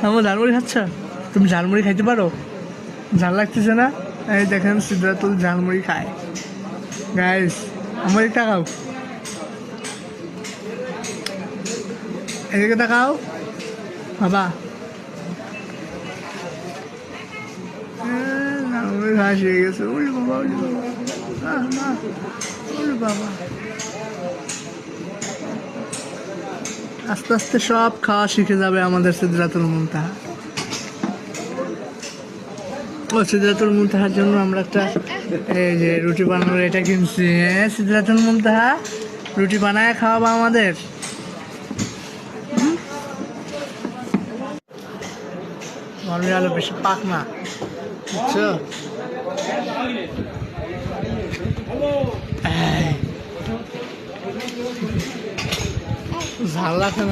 আমার ঝালমুড়ি খাচ্ছ? তুমি ঝালমুড়ি খাইতে পারো? ঝাল লাগতেছে না? এই দেখেন সিদ্ধাতুল ঝালমুড়ি খায়। গাইস আমার একটা খাও, এদিকে তাকাও বাবা। ঝালমুড়ি খাওয়া শিখে গেছে। ওরে বাবা, ওরে বাবা, ওরে বাবা। আস্তে আস্তে সব খাওয়া শিখে যাবে আমাদের সিদরাতুল মুনতাহা। ও সিদরাতুল মুনতাহার জন্য আমরা একটা এই যে রুটি বানানোর এটা কিনছি। হ্যাঁ সিদরাতুল মুনতাহা রুটি বানায় খাওয়াবা আমাদের। গরমের আলো বেশি পাক না, বুঝছো? ঝাল লাগছে না।